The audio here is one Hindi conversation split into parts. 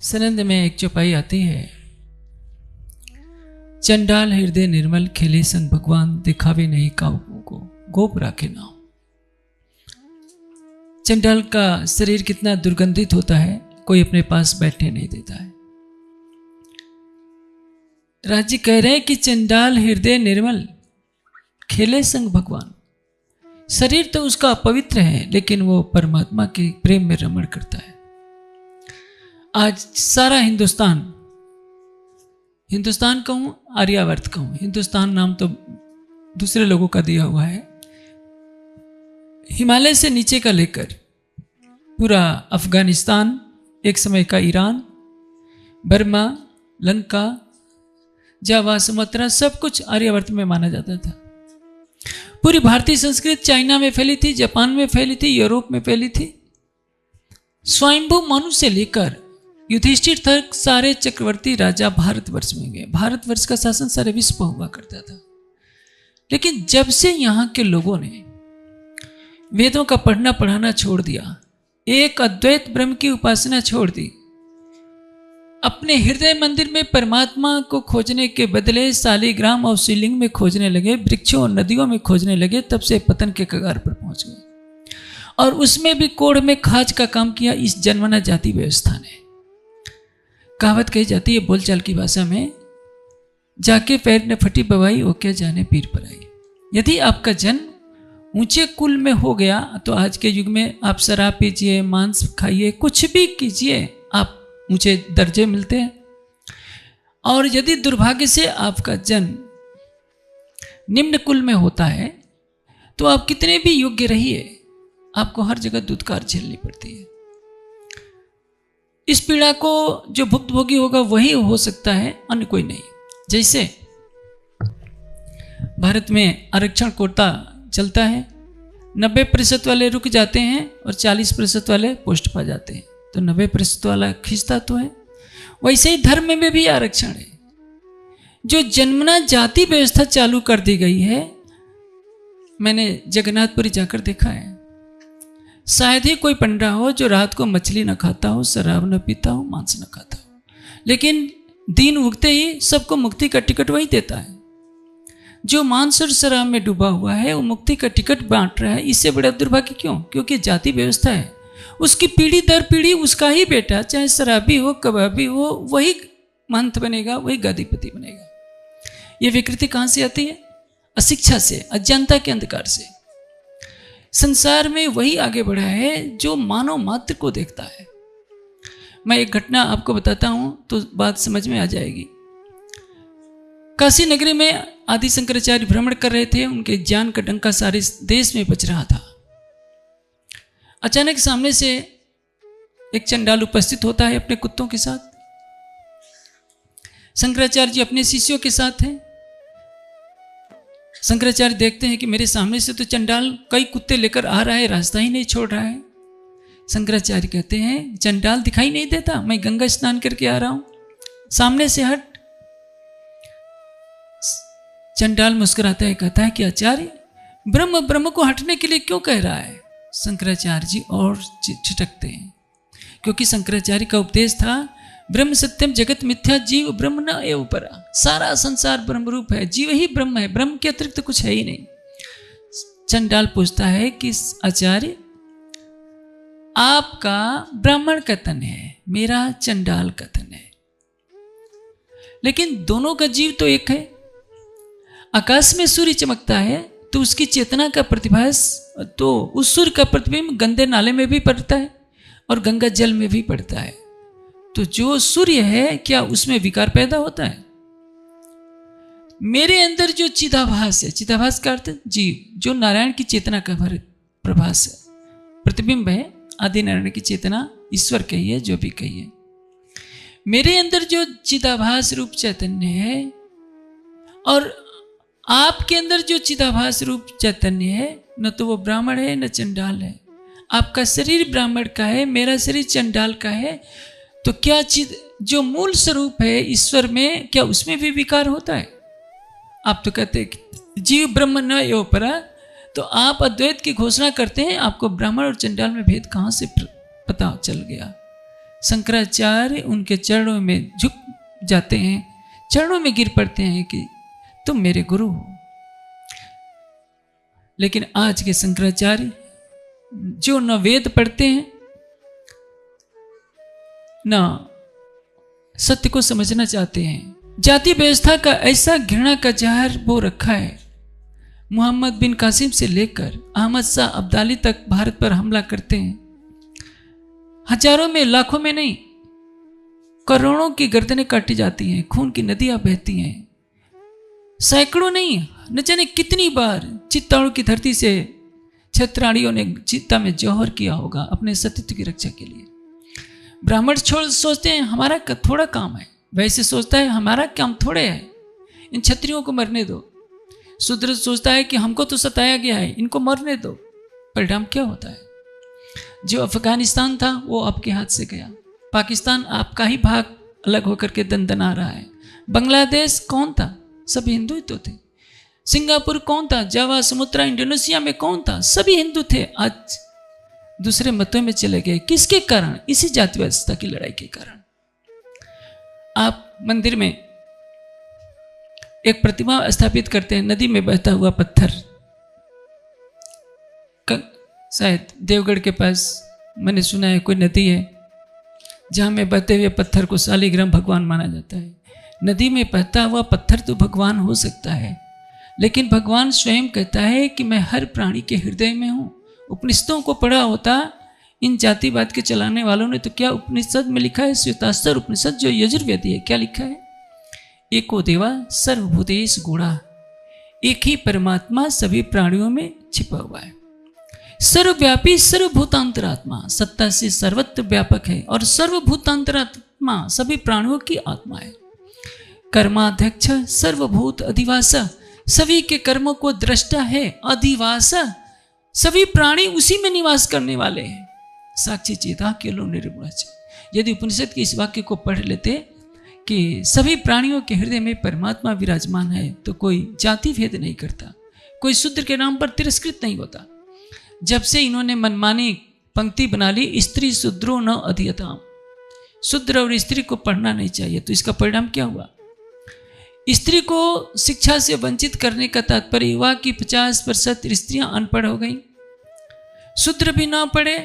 सनंद में एक चौपाई आती है, चंडाल हृदय निर्मल खेले संग भगवान, दिखावे नहीं काबू को गोप राखे नाम। चंडाल का शरीर कितना दुर्गंधित होता है, कोई अपने पास बैठने नहीं देता है। राज्य कह रहे हैं कि चंडाल हृदय निर्मल खेले संग भगवान। शरीर तो उसका अपवित्र है, लेकिन वो परमात्मा के प्रेम में रमण करता है। आज सारा हिंदुस्तान कहूं, आर्यावर्त कहूं, हिंदुस्तान नाम तो दूसरे लोगों का दिया हुआ है। हिमालय से नीचे का लेकर पूरा अफगानिस्तान, एक समय का ईरान, बर्मा, लंका, जावा, सुमात्रा, सब कुछ आर्यावर्त में माना जाता था। पूरी भारतीय संस्कृति चाइना में फैली थी, जापान में फैली थी, यूरोप में फैली थी। स्वयंभू मनु से लेकर युधिष्ठिर तक सारे चक्रवर्ती राजा भारतवर्ष में गए। भारतवर्ष का शासन सारे विश्व पर हुआ करता था। लेकिन जब से यहाँ के लोगों ने वेदों का पढ़ना पढ़ाना छोड़ दिया, एक अद्वैत ब्रह्म की उपासना छोड़ दी, अपने हृदय मंदिर में परमात्मा को खोजने के बदले शालिग्राम और शिवलिंग में खोजने लगे, वृक्षों और नदियों में खोजने लगे, तब से पतन के कगार पर पहुंच गए। और उसमें भी कोढ़ में खाज का काम किया इस जन्मना जाति व्यवस्था ने। कहावत कही जाती है बोलचाल की भाषा में, जाके पैर न फटी बवाई, वो क्या जाने पीर पर आई। यदि आपका जन्म ऊंचे कुल में हो गया तो आज के युग में आप शराब पीजिए, मांस खाइए, कुछ भी कीजिए, आप ऊंचे दर्जे मिलते हैं। और यदि दुर्भाग्य से आपका जन्म निम्न कुल में होता है तो आप कितने भी योग्य रहिए, आपको हर जगह दुत्कार झेलनी पड़ती है। इस पीड़ा को जो भुक्तभोगी होगा वही हो सकता है, अन्य कोई नहीं। जैसे भारत में आरक्षण कोटा चलता है, 90% वाले रुक जाते हैं और 40% वाले पोस्ट पा जाते हैं, तो 90% वाला खींचता तो है। वैसे ही धर्म में भी आरक्षण है। जो जन्मना जाति व्यवस्था चालू कर दी गई है, मैंने जगन्नाथपुरी जाकर देखा है। शायद ही कोई पंडा हो जो रात को मछली न खाता हो, शराब न पीता हो, मांस न खाता हो, लेकिन दिन उगते ही सबको मुक्ति का टिकट वही देता है। जो मांस और शराब में डूबा हुआ है वो मुक्ति का टिकट बांट रहा है। इससे बड़ा दुर्भाग्य क्यों? क्योंकि जाति व्यवस्था है। उसकी पीढ़ी दर पीढ़ी उसका ही बेटा, चाहे शराबी हो, कबाबी हो, वही महंत बनेगा, वही गादीपति बनेगा। ये विकृति कहाँ से आती है? अशिक्षा से, अज्ञानता के अंधकार से। संसार में वही आगे बढ़ा है जो मानव मात्र को देखता है। मैं एक घटना आपको बताता हूं तो बात समझ में आ जाएगी। काशी नगरी में आदि शंकराचार्य भ्रमण कर रहे थे। उनके ज्ञान का डंका सारे देश में बज रहा था। अचानक सामने से एक चंडाल उपस्थित होता है अपने कुत्तों के साथ। शंकराचार्य जी अपने शिष्यों के साथ हैं। शंकराचार्य देखते हैं कि मेरे सामने से तो चंडाल कई कुत्ते लेकर आ रहा है, रास्ता ही नहीं छोड़ रहा है। शंकराचार्य कहते हैं चंडाल दिखाई नहीं देता, मैं गंगा स्नान करके आ रहा हूं, सामने से हट। चंडाल मुस्कुराता है, कहता है कि आचार्य, ब्रह्म को हटने के लिए क्यों कह रहा है? शंकराचार्य जी और छिटकते हैं, क्योंकि शंकराचार्य का उपदेश था ब्रह्म सत्यम जगत मिथ्या, जीव ब्रह्म न एव परा। सारा संसार ब्रह्म रूप है, जीव ही ब्रह्म है, ब्रह्म के अतिरिक्त कुछ है ही नहीं। चंडाल पूछता है कि आचार्य, आपका ब्राह्मण कथन है, मेरा चंडाल कथन है, लेकिन दोनों का जीव तो एक है। आकाश में सूर्य चमकता है तो उसकी चेतना का प्रतिभास, तो उस सूर्य का प्रतिबिंब गंदे नाले में भी पड़ता है और गंगा जल में भी पड़ता है। तो जो सूर्य है, क्या उसमें विकार पैदा होता है? मेरे अंदर जो चिदाभास है, चिदाभास का अर्थ जीव, जो नारायण की चेतना का प्रभास है, प्रतिबिंब है, आदि नारायण की चेतना, ईश्वर कहिए, जो भी कहिए। मेरे अंदर जो चिदाभास रूप चैतन्य है और आपके अंदर जो चिदाभास रूप चैतन्य है, न तो वो ब्राह्मण है न चंडाल है। आपका शरीर ब्राह्मण का है, मेरा शरीर चंडाल का है। तो क्या जो मूल स्वरूप है ईश्वर में, क्या उसमें भी विकार होता है? आप तो कहते हैं जीव ब्रह्म न एव परा, तो आप अद्वैत की घोषणा करते हैं, आपको ब्राह्मण और चंडाल में भेद कहां से पता चल गया? शंकराचार्य उनके चरणों में झुक जाते हैं, चरणों में गिर पड़ते हैं कि तुम मेरे गुरु हो। लेकिन आज के शंकराचार्य जो न वेद पढ़ते हैं न सत्य को समझना चाहते हैं, जाति व्यवस्था का ऐसा घृणा का जहर बो रखा है। मोहम्मद बिन कासिम से लेकर अहमद शाह अब्दाली तक भारत पर हमला करते हैं। हजारों में, लाखों में नहीं, करोड़ों की गर्दनें काटी जाती हैं, खून की नदियां बहती हैं। सैकड़ों नहीं, न जाने कितनी बार चित्तौड़ की धरती से छत्राणियों ने चित्ता में जौहर किया होगा अपने सतीत्व की रक्षा के लिए। ब्राह्मण सोचते हैं हमारा थोड़ा काम है, वैसे सोचता है हमारा काम थोड़े है, इन क्षत्रियों को मरने दो। शूद्र सोचता है कि हमको तो सताया गया है, इनको मरने दो। परिणाम क्या होता है? जो अफगानिस्तान था वो आपके हाथ से गया। पाकिस्तान आपका ही भाग अलग होकर के दनदना रहा है। बांग्लादेश कौन था? सभी हिंदू ही तो थे। सिंगापुर कौन था? जावा, सुमात्रा, इंडोनेशिया में कौन था? सभी हिंदू थे। आज दूसरे मतों में चले गए। किसके कारण? इसी जाति व्यवस्था की लड़ाई के कारण। आप मंदिर में एक प्रतिमा स्थापित करते हैं, नदी में बहता हुआ पत्थर। शायद देवगढ़ के पास मैंने सुना है कोई नदी है जहां में बहते हुए पत्थर को शालिग्राम भगवान माना जाता है। नदी में बहता हुआ पत्थर तो भगवान हो सकता है, लेकिन भगवान स्वयं कहता है कि मैं हर प्राणी के हृदय में हूं। उपनिषदों को पढ़ा होता इन जातिवाद के चलाने वालों ने तो क्या उपनिषद में लिखा है? श्वेताश्वर उपनिषद जो यजुर्वेदी है, क्या लिखा है? एको देवा सर्वभूतेषु गूढ़ा, एक ही परमात्मा सभी प्राणियों में छिपा हुआ है। सर्वव्यापी सर्वभूतांतरात्मा, सत्ता से सर्वत्र व्यापक है और सर्वभूतांतरात्मा सभी प्राणियों की आत्मा है। कर्माध्यक्ष सर्वभूत अधिवासा, सभी के कर्मों को दृष्टा है। अधिवासा, सभी प्राणी उसी में निवास करने वाले हैं। साक्षी चेता केलो निर्गुणच। यदि उपनिषद के इस वाक्य को पढ़ लेते कि सभी प्राणियों के हृदय में परमात्मा विराजमान है, तो कोई जाति भेद नहीं करता, कोई शूद्र के नाम पर तिरस्कृत नहीं होता। जब से इन्होंने मनमानी पंक्ति बना ली, स्त्री शूद्रो न अधीयताम, शूद्र और स्त्री को पढ़ना नहीं चाहिए, तो इसका परिणाम क्या हुआ? स्त्री को शिक्षा से वंचित करने का तात्पर्य हुआ कि 50% स्त्रियां अनपढ़ हो गई। शूद्र भी ना पढ़े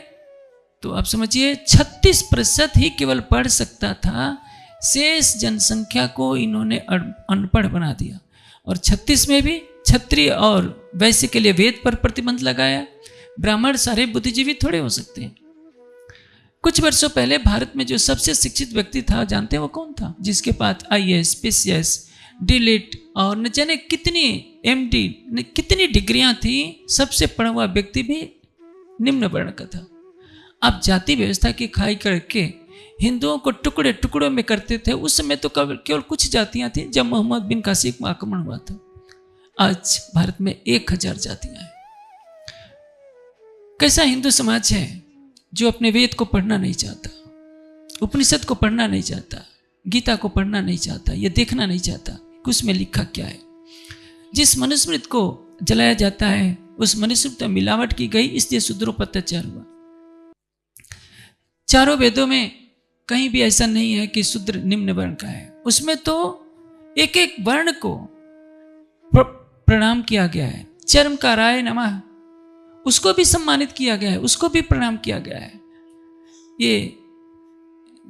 तो आप समझिए 36% ही केवल पढ़ सकता था। शेष जनसंख्या को इन्होंने अनपढ़ बना दिया। और 36 में भी क्षत्रिय और वैश्य के लिए वेद पर प्रतिबंध लगाया। ब्राह्मण सारे बुद्धिजीवी थोड़े हो सकते हैं। कुछ वर्षों पहले भारत में जो सबसे शिक्षित व्यक्ति था, जानते हैं वो कौन था? जिसके पास IAS, PCS, DLIT और न जाने कितनी MD, कितनी डिग्रियां थी, सबसे पढ़ा हुआ व्यक्ति भी निम्न वर्ण का था। आप जाति व्यवस्था की खाई करके हिंदुओं को टुकड़े टुकड़ों में करते थे। उस समय तो केवल कुछ जातियां थी जब मोहम्मद बिन कासिम का आक्रमण हुआ था। आज भारत में 1000 जातियां हैं। कैसा हिंदू समाज है जो अपने वेद को पढ़ना नहीं चाहता, उपनिषद को पढ़ना नहीं चाहता, गीता को पढ़ना नहीं चाहता, ये देखना नहीं चाहता कि उसमें लिखा क्या है। जिस मनुस्मृति को जलाया जाता है उस मनुस्मृति में मिलावट की गई, इसलिए शूद्रों पर अत्याचार हुआ। चारों वेदों में कहीं भी ऐसा नहीं है कि शूद्र निम्न वर्ण का है। उसमें तो एक एक वर्ण को प्रणाम किया गया है। चर्मकाराय नमः, उसको भी सम्मानित किया गया है, उसको भी प्रणाम किया गया है। ये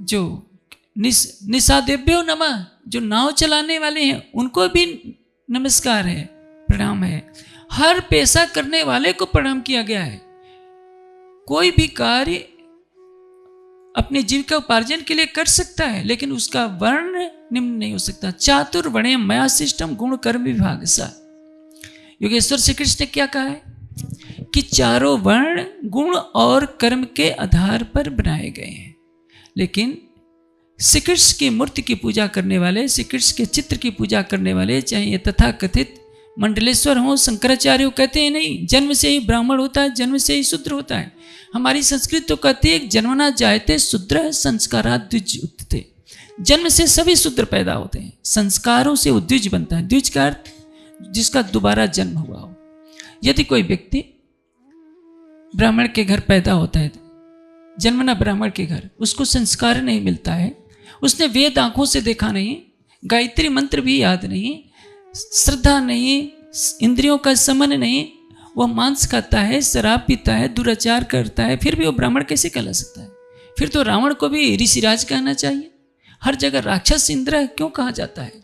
जो निषादेभ्यो नमः, जो नाव चलाने वाले हैं उनको भी नमस्कार है, प्रणाम है। हर पेशा करने वाले को प्रणाम किया गया है। कोई भी कार्य अपनी जीविका उपार्जन के लिए कर सकता है, लेकिन उसका वर्ण निम्न नहीं हो सकता। चातुर्वर्ण्य मया शिष्टम गुण कर्म विभाग सा। योगेश्वर श्री कृष्ण ने क्या कहा है कि चारों वर्ण गुण और कर्म के आधार पर बनाए गए हैं। लेकिन श्री कृष्ण की मूर्ति की पूजा करने वाले, श्री कृष्ण के चित्र की पूजा करने वाले, चाहे ये तथाकथित मंडलेश्वर हो, शंकराचार्य हो, कहते हैं नहीं जन्म से ही ब्राह्मण होता है, जन्म से ही शूद्र होता है। हमारी संस्कृत तो कहती है जन्मना जायते शूद्र संस्कारात् द्विज उत्थिते। जन्म से सभी शूद्र पैदा होते हैं, संस्कारों से द्विज बनता है। द्विज का अर्थ जिसका दोबारा जन्म हुआ हो। यदि कोई व्यक्ति ब्राह्मण के घर पैदा होता है जन्मना ब्राह्मण के घर, उसको संस्कार नहीं मिलता है, उसने वेद आंखों से देखा नहीं, गायत्री मंत्र भी याद नहीं, श्रद्धा नहीं, इंद्रियों का समन नहीं, वह मांस खाता है, शराब पीता है, दुराचार करता है, फिर भी वो ब्राह्मण कैसे कहला सकता है? फिर तो रावण को भी ऋषिराज कहना चाहिए। हर जगह राक्षस इंद्र क्यों कहा जाता है?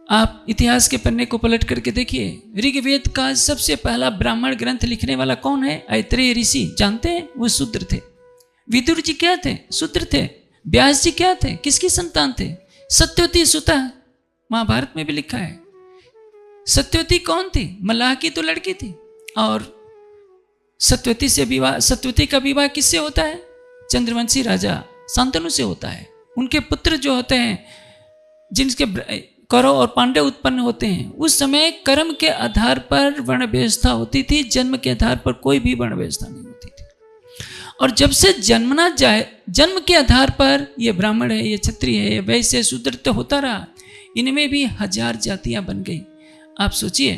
आप इतिहास के पन्ने को पलट करके देखिए, ऋग्वेद का सबसे पहला ब्राह्मण ग्रंथ लिखने वाला कौन है? ऐत्रेय ऋषि। जानते हैं? वो शूद्र थे। विदुर जी क्या थे? शूद्र थे। व्यास जी क्या थे? किसकी संतान थे? सत्यवती सुता, महाभारत में भी लिखा है। सत्यवती कौन थी? मल्लाह की तो लड़की थी। और सत्यवती का विवाह किससे होता है? चंद्रवंशी राजा शांतनु से होता है। उनके पुत्र जो होते हैं, जिनके कौरव और पांडव उत्पन्न होते हैं, उस समय कर्म के आधार पर वर्ण व्यवस्था होती थी, जन्म के आधार पर कोई भी वर्ण व्यवस्था नहीं होती थी। और जब से जन्मना जाए, जन्म के आधार पर ये ब्राह्मण है, ये क्षत्रिय है, वैसे शूद्र तो होता रहा। इनमें भी 1000 जातियां बन गई। आप सोचिए,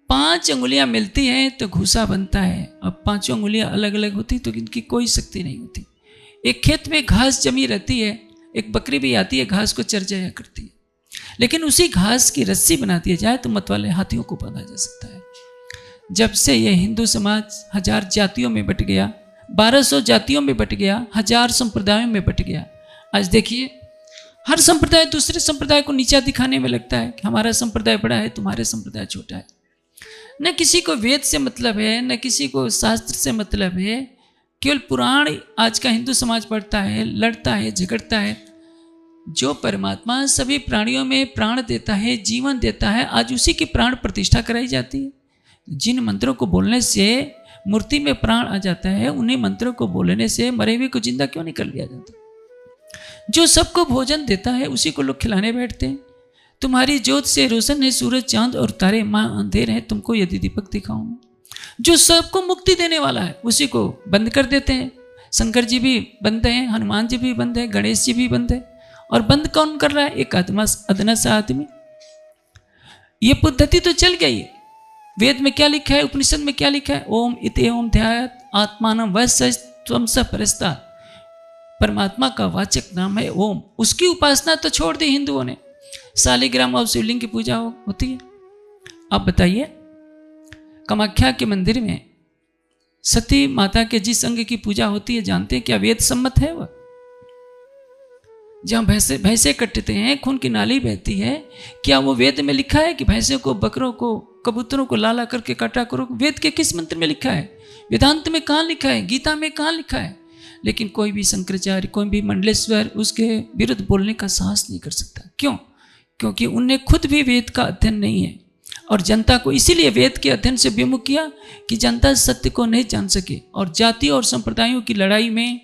5 अंगुलियां मिलती हैं तो घूसा बनता है, अब 5 अंगुलियां अलग अलग होती तो इनकी कोई शक्ति नहीं होती। एक खेत में घास जमी रहती है, एक बकरी भी आती है, घास को चर जाया करती है, लेकिन उसी घास की रस्सी बना दी जाए तो मत वाले हाथियों को बांधा जा सकता है। जब से यह हिंदू समाज 1000 जातियों में बट गया, 1200 जातियों में बट गया, 1000 संप्रदायों में बट गया, आज देखिए हर संप्रदाय दूसरे संप्रदाय को नीचा दिखाने में लगता है कि हमारा संप्रदाय बड़ा है, तुम्हारे संप्रदाय छोटा है। न किसी को वेद से मतलब है, न किसी को शास्त्र से मतलब है, केवल पुराण आज का हिंदू समाज पढ़ता है, लड़ता है, झगड़ता है। जो परमात्मा सभी प्राणियों में प्राण देता है, जीवन देता है, आज उसी की प्राण प्रतिष्ठा कराई जाती है। जिन मंत्रों को बोलने से मूर्ति में प्राण आ जाता है, उन्हीं मंत्रों को बोलने से मरे हुए को जिंदा क्यों नहीं कर लिया जाता? जो सबको भोजन देता है उसी को लोग खिलाने बैठते हैं। तुम्हारी ज्योत से रोशन है सूरज चांद और तारे, मां अंधेर है तुमको यदि दीपक दिखाऊं। जो सबको मुक्ति देने वाला है उसी को बंद कर देते हैं। शंकर जी भी बंद हैं, हनुमान जी भी बंद है, गणेश जी भी बंद है। और बंद कौन कर रहा है? एक अदना सा आदमी। ये पद्धति तो चल गई है। वेद में क्या लिखा है, उपनिषद में क्या लिखा है? ओम इति ओम ध्यायत आत्मानं वत्सं स परस्ता। परमात्मा का वाचक नाम है ओम। उसकी उपासना तो छोड़ दी हिंदुओं ने। शालिग्राम और शिवलिंग की पूजा होती है। अब बताइए, कामाख्या के मंदिर में सती माता के जिस अंग की पूजा होती है, जानते हैं क्या वेद सम्मत है? वह जहां भैंसे कटते हैं, खून की नाली बहती है, क्या वो वेद में लिखा है कि भैंसे को, बकरों को, कबूतरों को लाला करके काटा करो? वेद के किस मंत्र में लिखा है? वेदांत में कहाँ लिखा है? गीता में कहाँ लिखा है? लेकिन कोई भी शंकराचार्य, कोई भी मंडलेश्वर उसके विरुद्ध बोलने का साहस नहीं कर सकता। क्यों? क्योंकि उनने खुद भी वेद का अध्ययन नहीं है और जनता को इसीलिए वेद के अध्ययन से विमुख किया कि जनता सत्य को नहीं जान सके। और जाति और संप्रदायों की लड़ाई में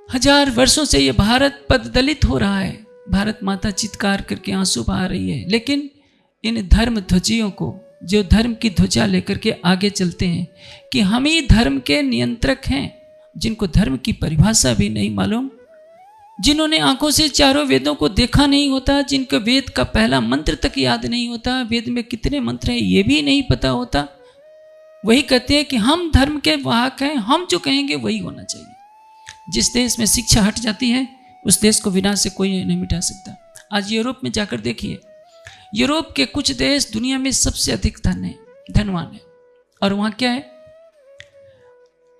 1000 वर्षों से ये भारत पददलित हो रहा है। भारत माता चित्कार करके आंसू बहा रही है। लेकिन इन धर्म ध्वजियों को, जो धर्म की ध्वजा लेकर के आगे चलते हैं कि हम ही धर्म के नियंत्रक हैं, जिनको धर्म की परिभाषा भी नहीं मालूम, जिन्होंने आंखों से चारों वेदों को देखा नहीं होता, जिनको वेद का पहला मंत्र तक याद नहीं होता, वेद में कितने मंत्र हैं ये भी नहीं पता होता, वही कहते हैं कि हम धर्म के वाहक हैं, हम जो कहेंगे वही होना चाहिए। जिस देश में शिक्षा हट जाती है उस देश को विनाश से कोई नहीं मिटा सकता। आज यूरोप में जाकर देखिए, यूरोप के कुछ देश दुनिया में सबसे अधिक धनवान है, और वहाँ क्या है?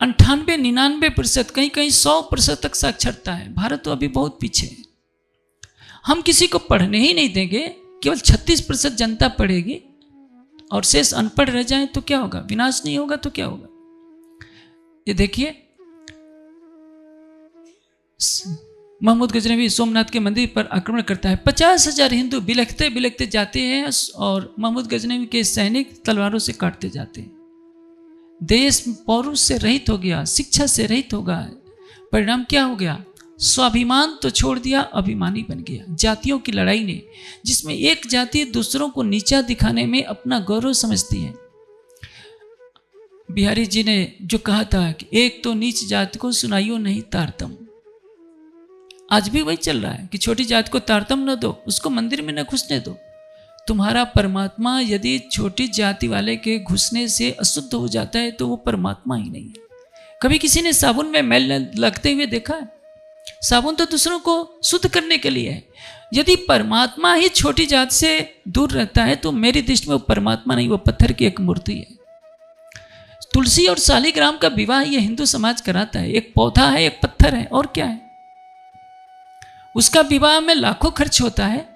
98-99%, कहीं कहीं 100% तक साक्षरता है। भारत तो अभी बहुत पीछे है। हम किसी को पढ़ने ही नहीं देंगे, केवल 36% जनता पढ़ेगी और शेष अनपढ़ रह जाए तो क्या होगा? विनाश नहीं होगा तो क्या होगा? ये देखिए, महमूद गजनवी सोमनाथ के मंदिर पर आक्रमण करता है। 50,000 हिंदू बिलखते बिलखते जाते हैं और महमूद गजनवी के सैनिक तलवारों से काटते जाते हैं। देश पौरुष से रहित हो गया, शिक्षा से रहित हो गया। परिणाम क्या हो गया? स्वाभिमान तो छोड़ दिया, अभिमानी बन गया। जातियों की लड़ाई ने, जिसमें एक जाति दूसरों को नीचा दिखाने में अपना गौरव समझती है। बिहारी जी ने जो कहा था कि एक तो नीच जाति को सुनाइयो नहीं तारतम, आज भी वही चल रहा है कि छोटी जात को तारतम न दो, उसको मंदिर में न घुसने दो। तुम्हारा परमात्मा यदि छोटी जाति वाले के घुसने से अशुद्ध हो जाता है तो वो परमात्मा ही नहीं है। कभी किसी ने साबुन में मैल लगते हुए देखा है? साबुन तो दूसरों को शुद्ध करने के लिए है। यदि परमात्मा ही छोटी जात से दूर रहता है तो मेरी दृष्टि में वो परमात्मा नहीं, वो पत्थर की एक मूर्ति है। तुलसी और शालिग्राम का विवाह ये हिंदू समाज कराता है। एक पौधा है, एक पत्थर है, और क्या है। उसका विवाह में लाखों खर्च होता है।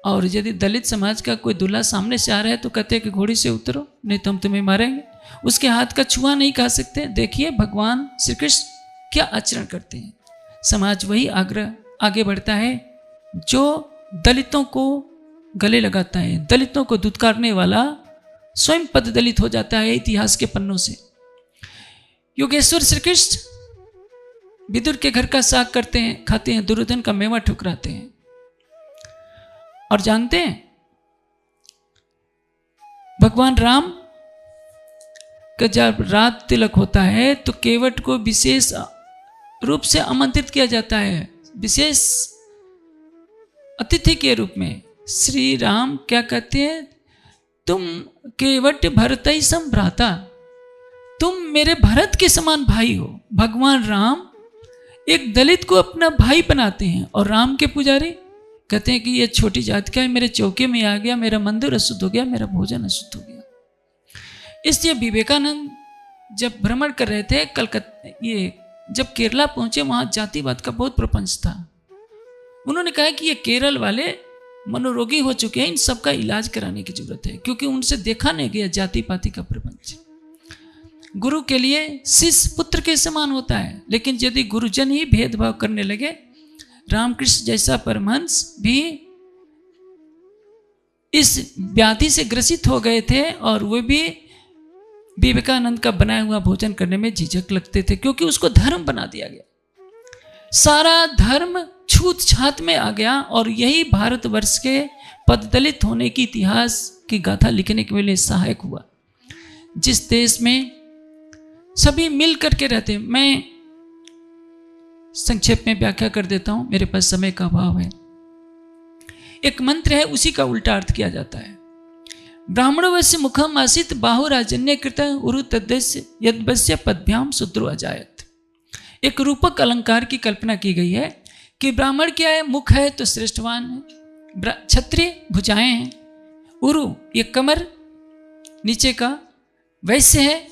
और यदि दलित समाज का कोई दूल्हा सामने से आ रहा है तो कहते हैं कि घोड़ी से उतरो, नहीं तो हम तुम्हें मारेंगे। उसके हाथ का छुआ नहीं खा सकते। देखिए भगवान श्री कृष्ण क्या आचरण करते हैं। समाज वही आगे बढ़ता है जो दलितों को गले लगाता है। दलितों को दुत्कारने वाला स्वयं पद दलित हो जाता है इतिहास के पन्नों से। योगेश्वर श्री कृष्ण विदुर के घर का साग करते हैं, खाते हैं, दुर्योधन का मेवा ठुकराते हैं। और जानते हैं भगवान राम का जब रात तिलक होता है तो केवट को विशेष रूप से आमंत्रित किया जाता है, विशेष अतिथि के रूप में। श्री राम क्या कहते हैं, तुम केवट भरत ही सम भ्राता, तुम मेरे भरत के समान भाई हो। भगवान राम एक दलित को अपना भाई बनाते हैं और राम के पुजारी कहते हैं कि ये छोटी जात क्या है, मेरे चौके में आ गया, मेरा मंदिर अशुद्ध हो गया, मेरा भोजन अशुद्ध हो गया। इसलिए विवेकानंद जब भ्रमण कर रहे थे कलकत्ता, ये जब केरला पहुंचे वहां जातिवाद का बहुत प्रपंच था। उन्होंने कहा कि ये केरल वाले मनोरोगी हो चुके हैं, इन सबका इलाज कराने की जरूरत है, क्योंकि उनसे देखा नहीं गया जाति पाति का प्रपंच। गुरु के लिए शिष्य पुत्र के समान होता है, लेकिन यदि गुरुजन ही भेदभाव करने लगे, रामकृष्ण जैसा परमहंस भी इस व्याधि से ग्रसित हो गए थे और वे भी विवेकानंद का बनाया हुआ भोजन करने में झिझक लगते थे, क्योंकि उसको धर्म बना दिया गया। सारा धर्म छूत छात में आ गया और यही भारतवर्ष के पददलित होने की इतिहास की गाथा लिखने के लिए सहायक हुआ। जिस देश में सभी मिल करके रहते, मैं संक्षेप में व्याख्या कर देता हूं, मेरे पास समय का अभाव है। एक मंत्र है, उसी का उल्टा अर्थ किया जाता है। ब्राह्मणवस्य मुखम आसित बाहुराजन्य कृत उरु तद्देश्य यद्वस्य पदभ्याम शूद्रो अजायत। एक रूपक अलंकार की कल्पना की गई है कि ब्राह्मण क्या है, मुख है तो श्रेष्ठवान है, क्षत्रिय भुजाएं हैं, उरु ये कमर नीचे का वैश्य है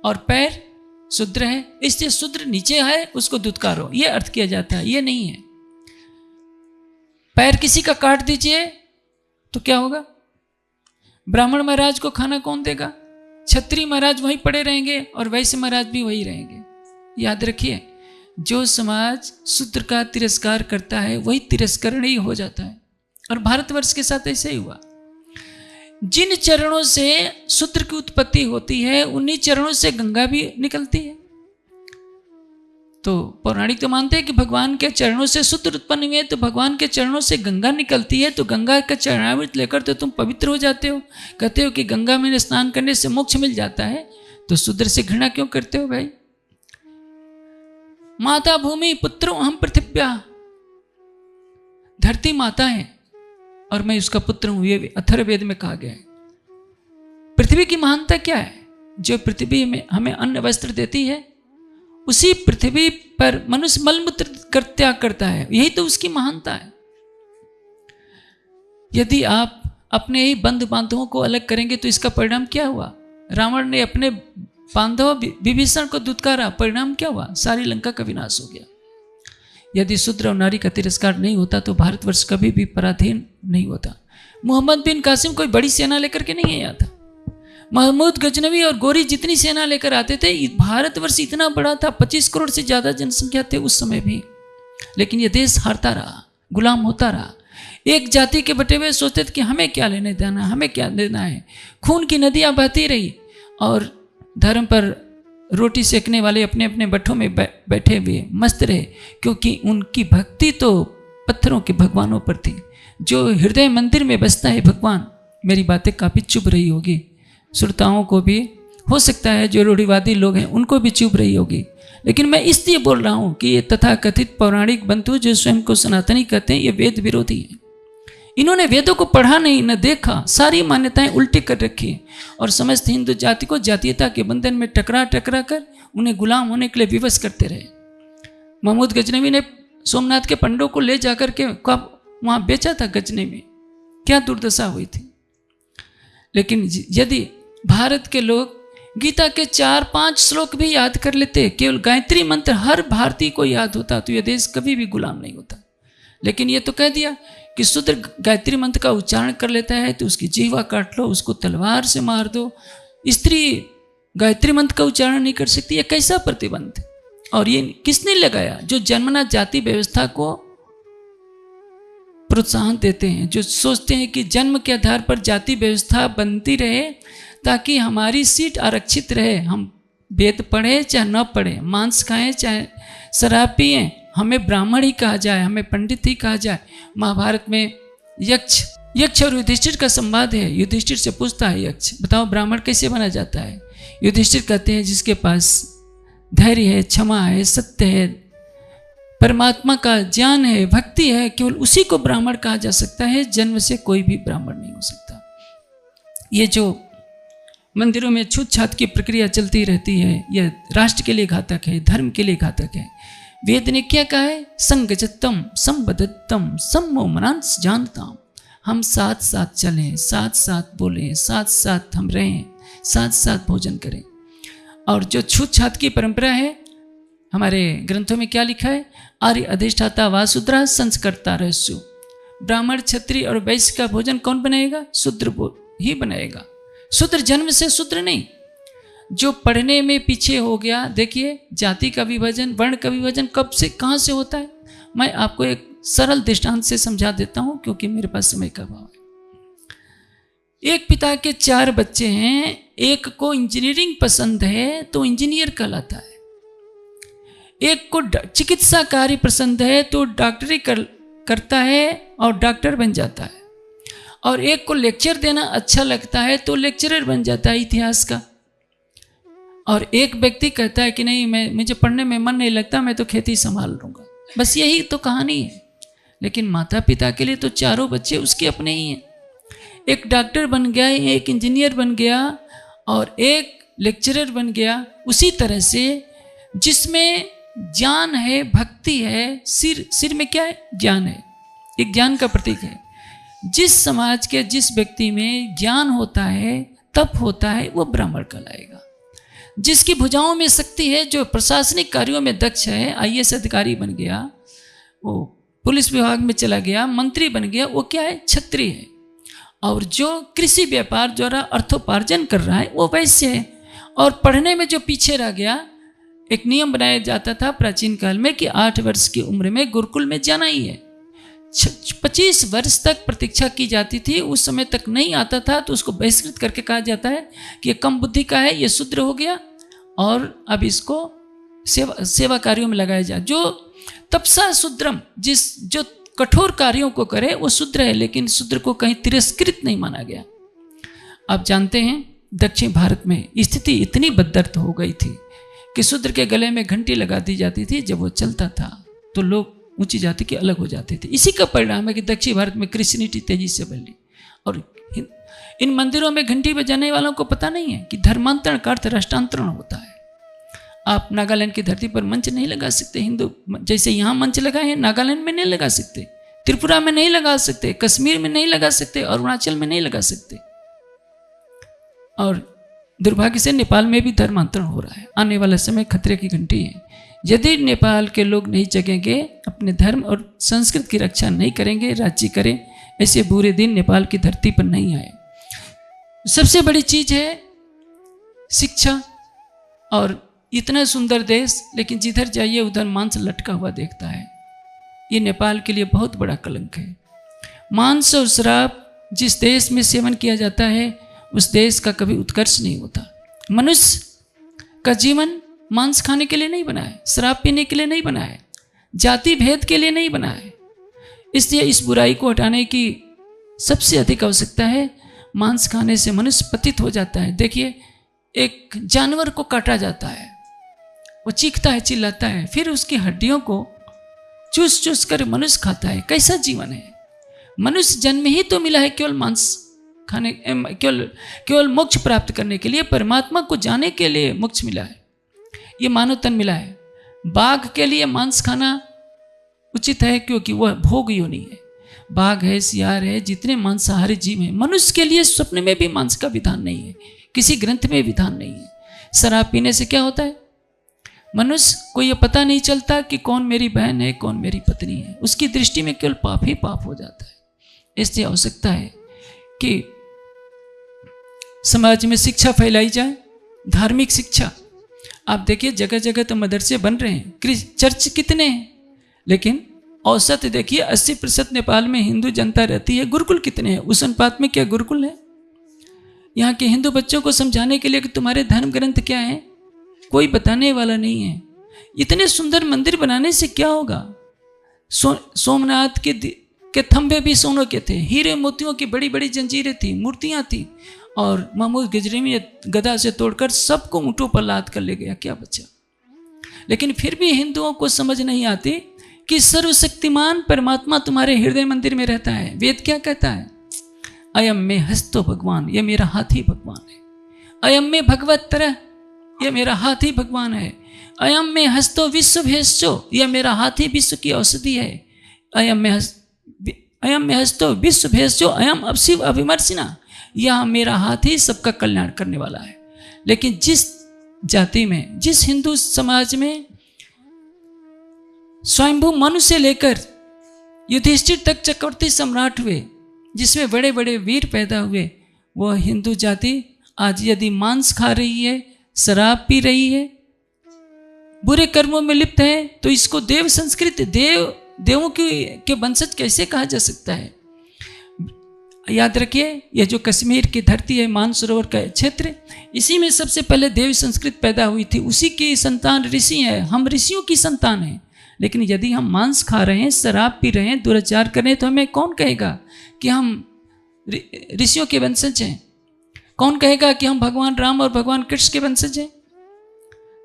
और पैर शूद्र है, इसलिए शूद्र नीचे है उसको दुत्कारो, ये अर्थ किया जाता है। ये नहीं है। पैर किसी का काट दीजिए तो क्या होगा, ब्राह्मण महाराज को खाना कौन देगा, क्षत्रिय महाराज वहीं पड़े रहेंगे और वैश्य महाराज भी वहीं रहेंगे। याद रखिए, जो समाज शूद्र का तिरस्कार करता है वही तिरस्करणीय हो जाता है, और भारतवर्ष के साथ ऐसे ही हुआ। जिन चरणों से शूद्र की उत्पत्ति होती है उन्हीं चरणों से गंगा भी निकलती है। तो पौराणिक तो मानते हैं कि भगवान के चरणों से शूद्र उत्पन्न हुए, तो भगवान के चरणों से गंगा निकलती है, तो गंगा का चरणामृत लेकर तो तुम पवित्र हो जाते हो। कहते हो कि गंगा में स्नान करने से मोक्ष मिल जाता है, तो शूद्र से घृणा क्यों करते हो भाई। माता भूमि पुत्रो अहम पृथिव्या, धरती माता है और मैं उसका पुत्र हूं, ये अथर्ववेद में कहा गया है। पृथ्वी की महानता क्या है, जो पृथ्वी में हमें अन्न वस्त्र देती है, उसी पृथ्वी पर मनुष्य मलमूत्र कर त्याग करता है, यही तो उसकी महानता है। यदि आप अपने ही बंधु बांधवों को अलग करेंगे तो इसका परिणाम क्या हुआ। रावण ने अपने बांधव विभीषण को दुत्कारा, परिणाम क्या हुआ, सारी लंका का विनाश हो गया। यदि शूद्र और नारी का तिरस्कार नहीं होता तो भारतवर्ष कभी भी पराधीन नहीं होता। मोहम्मद बिन कासिम कोई बड़ी सेना लेकर के नहीं आया था। महमूद गजनवी और गोरी जितनी सेना लेकर आते थे, भारतवर्ष इतना बड़ा था, 25 करोड़ से ज्यादा जनसंख्या थे उस समय भी, लेकिन यह देश हारता रहा, गुलाम होता रहा। एक जाति के बटे हुए सोचते थे कि हमें क्या लेने देना, हमें क्या देना है। खून की नदियां बहती रही और धर्म पर रोटी सेकने वाले अपने अपने बट्ठों में बैठे हुए मस्त रहे, क्योंकि उनकी भक्ति तो पत्थरों के भगवानों पर थी। जो हृदय मंदिर में बसता है भगवान, मेरी बातें काफ़ी चुभ रही होगी, श्रोताओं को भी हो सकता है, जो रूढ़िवादी लोग हैं उनको भी चुभ रही होगी, लेकिन मैं इसलिए बोल रहा हूँ कि ये तथाकथित पौराणिक बंधु जो स्वयं को सनातनी कहते हैं, ये वेद विरोधी हैं। इन्होंने वेदों को पढ़ा नहीं, न देखा, सारी मान्यताएं उल्टी कर रखी और समस्त हिंदू जाति को जातीयता के बंधन में टकरा टकरा कर उन्हें गुलाम होने के लिए विवश करते रहे। महमूद गजनवी ने सोमनाथ के पंडों को ले जाकर के कब वहां बेचा था गजनी में, क्या दुर्दशा हुई थी। लेकिन यदि भारत के लोग गीता के 4-5 श्लोक भी याद कर लेते, केवल गायत्री मंत्र हर भारतीय को याद होता, तो यह देश कभी भी गुलाम नहीं होता। लेकिन ये तो कह दिया कि शूद्र गायत्री मंत्र का उच्चारण कर लेता है तो उसकी जीवा काट लो, उसको तलवार से मार दो। स्त्री गायत्री मंत्र का उच्चारण नहीं कर सकती, यह कैसा प्रतिबंध। और ये किसने लगाया? जो जन्मना जाति व्यवस्था को प्रोत्साहन देते हैं, जो सोचते हैं कि जन्म के आधार पर जाति व्यवस्था बनती रहे ताकि हमारी सीट आरक्षित रहे। हम वेद पढ़े चाहे न पढ़े, मांस खाएं चाहे शराब पिए, हमें ब्राह्मण ही कहा जाए, हमें पंडित ही कहा जाए। महाभारत में यक्ष और युधिष्ठिर का संवाद है। युधिष्ठिर से पूछता है यक्ष, बताओ ब्राह्मण कैसे बना जाता है? युधिष्ठिर कहते हैं जिसके पास धैर्य है, क्षमा है, सत्य है, परमात्मा का ज्ञान है, भक्ति है, केवल उसी को ब्राह्मण कहा जा सकता है। जन्म से कोई भी ब्राह्मण नहीं हो सकता। ये जो मंदिरों में छूत छात की प्रक्रिया चलती रहती है, यह राष्ट्र के लिए घातक है, धर्म के लिए घातक है। वेद ने क्या कहा है? संगजतम संबद्धतम सम्मो मनांस जानताम। हम साथ साथ चलें, साथ साथ बोलें, साथ साथ हम रहें, साथ साथ भोजन करें। और जो छूत छात की परंपरा है, हमारे ग्रंथों में क्या लिखा है? आर्य अधिष्ठाता वासुद्रा संस्कर्ता रहस्यु। ब्राह्मण, क्षत्रिय और वैश्य का भोजन कौन बनाएगा? शूद्र ही बनाएगा। शूद्र जन्म से शूद्र नहीं, जो पढ़ने में पीछे हो गया। देखिए जाति का विभाजन, वर्ण का विभाजन कब से कहाँ से होता है? मैं आपको एक सरल दृष्टांत से समझा देता हूँ क्योंकि मेरे पास समय का अभाव है। एक पिता के 4 बच्चे हैं, एक को इंजीनियरिंग पसंद है तो इंजीनियर कहलाता है, एक को चिकित्सा कार्य पसंद है तो डॉक्टरी करता है और डॉक्टर बन जाता है, और एक को लेक्चर देना अच्छा लगता है तो लेक्चरर बन जाता है इतिहास का। और एक व्यक्ति कहता है कि नहीं, मुझे पढ़ने में मन नहीं लगता, मैं तो खेती संभाल लूँगा। बस यही तो कहानी है। लेकिन माता पिता के लिए तो चारों बच्चे उसके अपने ही हैं। एक डॉक्टर बन गया, एक इंजीनियर बन गया और एक लेक्चरर बन गया। उसी तरह से जिसमें ज्ञान है, भक्ति है, सिर में क्या है? ज्ञान है, एक ज्ञान का प्रतीक है। जिस समाज के जिस व्यक्ति में ज्ञान होता है, तप होता है, वो ब्राह्मण कहलाएगा। जिसकी भुजाओं में शक्ति है, जो प्रशासनिक कार्यों में दक्ष है, आईएएस अधिकारी बन गया, वो पुलिस विभाग में चला गया, मंत्री बन गया, वो क्या है? क्षत्रिय है। और जो कृषि व्यापार द्वारा अर्थोपार्जन कर रहा है वो वैश्य है। और पढ़ने में जो पीछे रह गया, एक नियम बनाया जाता था प्राचीन काल में कि 8 वर्ष की उम्र में गुरुकुल में जाना ही है। 25 वर्ष तक प्रतीक्षा की जाती थी। उस समय तक नहीं आता था तो उसको बहिष्कृत करके कहा जाता है कि ये कम बुद्धि का है, ये शूद्र हो गया और अब इसको सेवा कार्यों में लगाया जाए। जो तपसा शूद्रम, जो कठोर कार्यों को करे वो शूद्र है, लेकिन शूद्र को कहीं तिरस्कृत नहीं माना गया। आप जानते हैं दक्षिण भारत में स्थिति इतनी बददर्द हो गई थी कि शूद्र के गले में घंटी लगा दी जाती थी। जब वो चलता था तो लोग ऊंची जाति के अलग हो जाते थे। इसी का परिणाम है कि दक्षिण भारत में क्रिश्चियनिटी तेजी से बढ़ी। और इन मंदिरों में घंटी बजाने वालों को पता नहीं है कि धर्मांतरण का अर्थ राष्ट्रांतरण होता है। आप नागालैंड की धरती पर मंच नहीं लगा सकते, हिंदू जैसे यहाँ मंच लगाए हैं, नागालैंड में नहीं लगा सकते, त्रिपुरा में नहीं लगा सकते, कश्मीर में नहीं लगा सकते, अरुणाचल में नहीं लगा सकते। और दुर्भाग्य से नेपाल में भी धर्मांतरण हो रहा है। आने वाला समय खतरे की घंटी है। यदि नेपाल के लोग नहीं जगेंगे, अपने धर्म और संस्कृति की रक्षा नहीं करेंगे, राज्य करें, ऐसे बुरे दिन नेपाल की धरती पर नहीं आए। सबसे बड़ी चीज है शिक्षा। और इतना सुंदर देश, लेकिन जिधर जाइए उधर मांस लटका हुआ देखता है। ये नेपाल के लिए बहुत बड़ा कलंक है। मांस और शराब जिस देश में सेवन किया जाता है उस देश का कभी उत्कर्ष नहीं होता। मनुष्य का जीवन मांस खाने के लिए नहीं बना है, शराब पीने के लिए नहीं बना है, जाति भेद के लिए नहीं बना है। इसलिए इस बुराई को हटाने की सबसे अधिक आवश्यकता है। मांस खाने से मनुष्य पतित हो जाता है। देखिए, एक जानवर को काटा जाता है, वो चीखता है, चिल्लाता है, फिर उसकी हड्डियों को चूस चूस कर मनुष्य खाता है। कैसा जीवन है? मनुष्य जन्म ही तो मिला है केवल मांस खाने, केवल मोक्ष प्राप्त करने के लिए, परमात्मा को जाने के लिए मोक्ष मिला है, ये मानव तन मिला है। बाघ के लिए मांस खाना उचित है क्योंकि वह भोग योनि है। बाघ है, सियार है, जितने मांसाहारी जीव हैं, मनुष्य के लिए स्वप्न में भी मांस का विधान नहीं है, किसी ग्रंथ में विधान नहीं है। शराब पीने से क्या होता है? मनुष्य को यह पता नहीं चलता कि कौन मेरी बहन है, कौन मेरी पत्नी है। उसकी दृष्टि में केवल पाप ही पाप हो जाता है। इसलिए आवश्यकता है कि समाज में शिक्षा फैलाई जाए, धार्मिक शिक्षा। आप देखिए जगह जगह तो मदरसे बन रहे हैं, चर्च कितने हैं, लेकिन औसत देखिए 80% नेपाल में हिंदू जनता रहती है। गुरुकुल कितने हैं? उस अनुपात में क्या गुरुकुल है? यहाँ के हिंदू बच्चों को समझाने के लिए कि तुम्हारे धर्म ग्रंथ क्या है, कोई बताने वाला नहीं है। इतने सुंदर मंदिर बनाने से क्या होगा? सोमनाथ के थंबे भी सोने के थे, हीरे मोतियों की बड़ी बड़ी जंजीरें थी, मूर्तियां थी, और महमूद गजरी में गदा से तोड़कर सबको ऊँटों पर लाद कर ले गया, क्या बचा? लेकिन फिर भी हिंदुओं को समझ नहीं आती कि सर्वशक्तिमान परमात्मा तुम्हारे हृदय मंदिर में रहता है। वेद क्या कहता है? अयम में हस्तो भगवान, ये मेरा हाथी भगवान है। अयम में भगवत तरह, ये मेरा हाथी भगवान है। अयम में हस्तो विश्व भेषो, यह मेरा हाथी विश्व की औषधि है। अयम में हस्तो विश्व भेषो, अयम अब शिव अभिमर्शिना, यह मेरा हाथी सबका कल्याण करने वाला है। लेकिन जिस जाति में, जिस हिंदू समाज में स्वयंभू मनु से लेकर युधिष्ठिर तक चक्रवर्ती सम्राट हुए, जिसमें बड़े बड़े वीर पैदा हुए, वह हिंदू जाति आज यदि मांस खा रही है, शराब पी रही है, बुरे कर्मों में लिप्त है, तो इसको देव संस्कृति, देवों के वंशज कैसे कहा जा सकता है? याद रखिए, यह जो कश्मीर की धरती है, मानसरोवर का क्षेत्र, इसी में सबसे पहले देव संस्कृति पैदा हुई थी। उसी की संतान ऋषि हैं, हम ऋषियों की संतान हैं। लेकिन यदि हम मांस खा रहे हैं, शराब पी रहे हैं, दुराचार कर रहे हैं, तो हमें कौन कहेगा कि हम ऋषियों के वंशज हैं? कौन कहेगा कि हम भगवान राम और भगवान कृष्ण के वंशज हैं?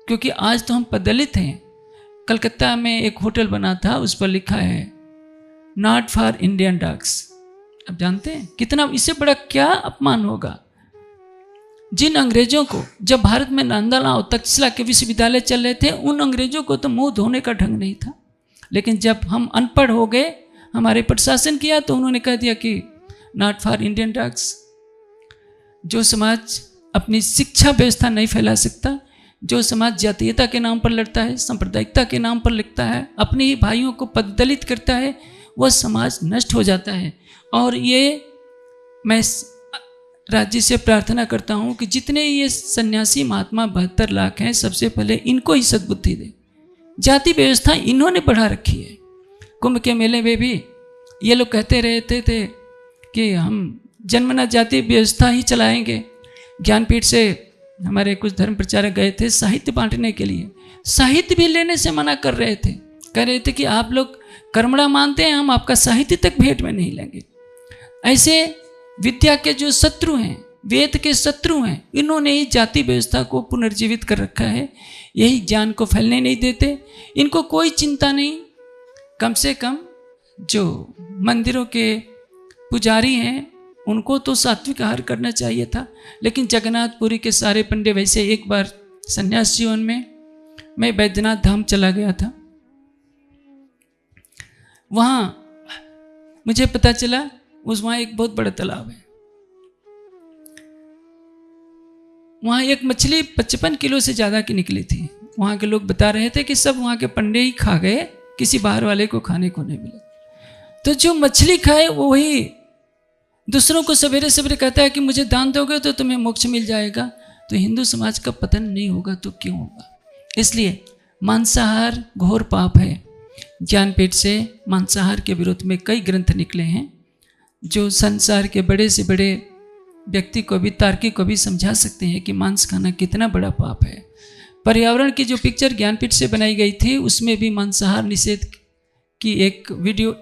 क्योंकि आज तो हम पदलित हैं। कलकत्ता में एक होटल बना था, उस पर लिखा है नॉट फॉर इंडियन डॉग्स। अब जानते हैं कितना, इससे बड़ा क्या अपमान होगा? जिन अंग्रेजों को, जब भारत में नालंदा और तक्षशिला के विश्वविद्यालय चल रहे थे, उन अंग्रेजों को तो मुंह धोने का ढंग नहीं था। लेकिन जब हम अनपढ़ हो गए, हमारे पर शासन किया, तो उन्होंने कह दिया कि नॉट फॉर इंडियन डॉग्स। जो समाज अपनी शिक्षा व्यवस्था नहीं फैला सकता, जो समाज जातीयता के नाम पर लड़ता है, सांप्रदायिकता के नाम पर लिखता है, अपने ही भाइयों को पददलित करता है, वह समाज नष्ट हो जाता है। और ये मैं राज्य से प्रार्थना करता हूँ कि जितने ये सन्यासी महात्मा 72 लाख हैं, सबसे पहले इनको ही सद्बुद्धि दें। जाति व्यवस्था इन्होंने बढ़ा रखी है। कुंभ के मेले में भी ये लोग कहते रहते थे कि हम जन्मना जाति व्यवस्था ही चलाएंगे। ज्ञानपीठ से हमारे कुछ धर्म प्रचारक गए थे साहित्य बांटने के लिए, साहित्य भी लेने से मना कर रहे थे। कह रहे थे कि आप लोग कर्मणा मानते हैं, हम आपका साहित्य तक भेंट में नहीं लेंगे। ऐसे विद्या के जो शत्रु हैं, वेद के शत्रु हैं, इन्होंने ही जाति व्यवस्था को पुनर्जीवित कर रखा है। यही ज्ञान को फैलने नहीं देते। इनको कोई चिंता नहीं। कम से कम जो मंदिरों के पुजारी हैं, उनको तो सात्विक आहार करना चाहिए था। लेकिन जगन्नाथपुरी के सारे पंडे, वैसे एक बार संन्यास जीवन में मैं बैद्यनाथ धाम चला गया था। वहाँ मुझे पता चला वहाँ एक बहुत बड़ा तालाब है। वहाँ एक मछली 55 किलो से ज़्यादा की निकली थी। वहाँ के लोग बता रहे थे कि सब वहाँ के पंडे ही खा गए, किसी बाहर वाले को खाने को नहीं मिला। तो जो मछली खाए वो वही दूसरों को सवेरे सवेरे कहता है कि मुझे दान दोगे तो तुम्हें मोक्ष मिल जाएगा। तो हिंदू समाज का पतन नहीं होगा तो क्यों होगा? इसलिए मांसाहार घोर पाप है। ज्ञानपीठ से मांसाहार के विरोध में कई ग्रंथ निकले हैं, जो संसार के बड़े से बड़े व्यक्ति को भी, तार्किक को भी समझा सकते हैं कि मांस खाना कितना बड़ा पाप है। पर्यावरण की जो पिक्चर ज्ञानपीठ से बनाई गई थी, उसमें भी मांसाहार निषेध की एक वीडियो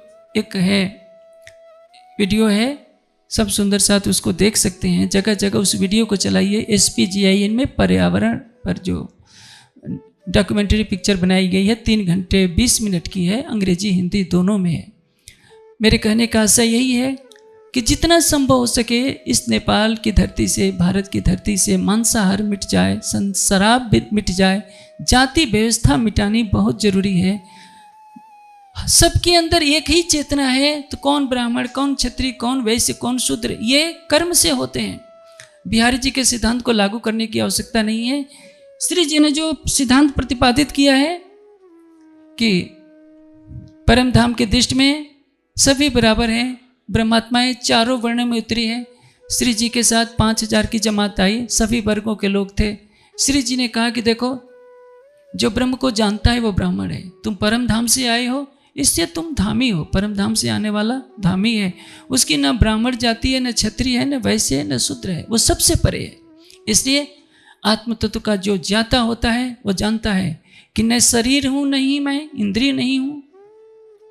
है। सब सुंदर साथ उसको देख सकते हैं। जगह जगह उस वीडियो को चलाइए। SPGIN में पर्यावरण पर जो डॉक्यूमेंट्री पिक्चर बनाई गई है, 3 घंटे 20 मिनट की है, अंग्रेजी हिंदी दोनों में है। मेरे कहने का आशय यही है कि जितना संभव हो सके इस नेपाल की धरती से, भारत की धरती से मांसाहार मिट जाए, शराब मिट जाए, जाति व्यवस्था मिटानी बहुत जरूरी है। सबके अंदर एक ही चेतना है, तो कौन ब्राह्मण, कौन क्षत्रिय, कौन वैश्य, कौन शूद्र, ये कर्म से होते हैं। बिहारी जी के सिद्धांत को लागू करने की आवश्यकता नहीं है। श्री जी ने जो सिद्धांत प्रतिपादित किया है कि परम धाम के दृष्टि में सभी बराबर हैं, ब्रह्मात्माएं चारों वर्णों में उतरी है। श्री जी के साथ 5000 की जमात आई, सभी वर्गों के लोग थे। श्री जी ने कहा कि देखो, जो ब्रह्म को जानता है वो ब्राह्मण है, तुम परम धाम से आए हो इससे तुम धामी हो, परम धाम से आने वाला धामी है। उसकी न ब्राह्मण जाति है, न क्षत्रिय है, न वैश्य है, न शूद्र है, वो सबसे परे है। इसलिए आत्म तत्व का जो ज्ञाता होता है वो जानता है कि न शरीर हूं, नहीं मैं इंद्रिय नहीं हूं,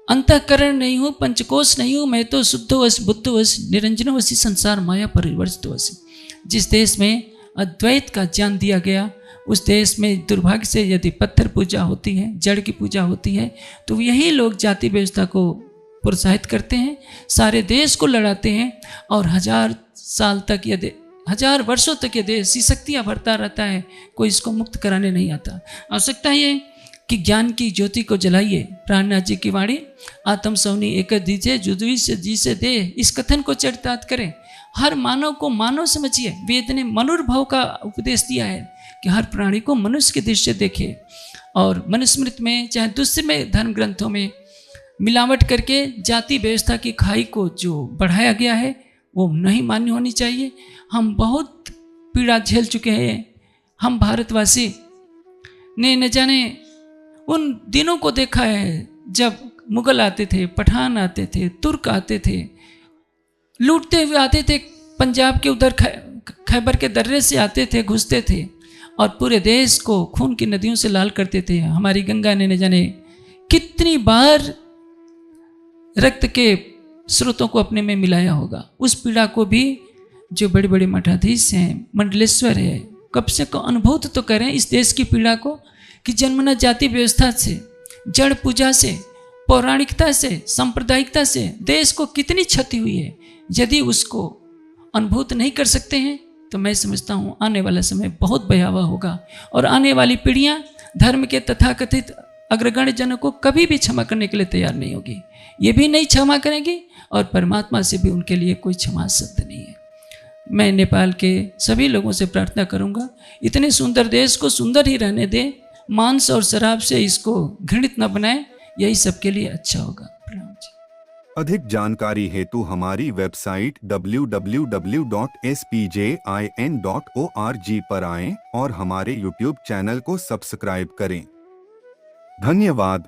अंतःकरण नहीं हूं, पंचकोश नहीं हूं, मैं तो शुद्धवश बुद्धवश निरंजनवशी संसार माया परिवर्तितवश। जिस देश में अद्वैत का ज्ञान दिया गया उस देश में दुर्भाग्य से यदि पत्थर पूजा होती है, जड़ की पूजा होती है, तो यही लोग जाति व्यवस्था को प्रोत्साहित करते हैं, सारे देश को लड़ाते हैं और 1000 साल तक यदि 1000 वर्षों तक ये देश शक्तियाँ भरता रहता है, कोई इसको मुक्त कराने नहीं आता। आवश्यकता ये कि ज्ञान की ज्योति को जलाइए। प्राणनाथ जी की वाणी, आत्म सौनी एक दीजिए जुदवी से जी से दे, इस कथन को चरितार्थ करें। हर मानव को मानव समझिए। वेद ने मनुर्भव का उपदेश दिया है कि हर प्राणी को मनुष्य की दृष्टि से देखे। और मनुस्मृति में चाहे दूसरे धर्म ग्रंथों में मिलावट करके जाति व्यवस्था की खाई को जो बढ़ाया गया है वो नहीं मान्य होनी चाहिए। हम बहुत पीड़ा झेल चुके हैं। हम भारतवासी ने न जाने उन दिनों को देखा है जब मुगल आते थे, पठान आते थे, तुर्क आते थे, लूटते हुए आते थे, पंजाब के उधर खैबर के दर्रे से आते थे, घुसते थे और पूरे देश को खून की नदियों से लाल करते थे। हमारी गंगा ने न जाने कितनी बार रक्त के स्रोतों को अपने में मिलाया होगा। उस पीड़ा को भी जो बड़े बड़े मठाधीश हैं, मंडलेश्वर है, कब से को अनुभूत तो करें इस देश की पीड़ा को कि जन्मना जाति व्यवस्था से, जड़ पूजा से, पौराणिकता से, सांप्रदायिकता से देश को कितनी क्षति हुई है। यदि उसको अनुभूत नहीं कर सकते हैं तो मैं समझता हूँ आने वाला समय बहुत भयावह होगा और आने वाली पीढ़ियाँ धर्म के तथाकथित अग्रगण्य जनों को कभी भी क्षमा करने के लिए तैयार नहीं होगी। ये भी नहीं क्षमा करेंगे और परमात्मा से भी उनके लिए कोई क्षमा शब्द नहीं है। मैं नेपाल के सभी लोगों से प्रार्थना करूंगा, इतने सुंदर देश को सुंदर ही रहने दें, मांस और शराब से इसको घृणित न बनाएं, यही सबके लिए अच्छा होगा। प्रणाम जी। अधिक जानकारी हेतु हमारी वेबसाइट www.spjin.org पर आएं और हमारे YouTube चैनल को सब्सक्राइब करें। धन्यवाद।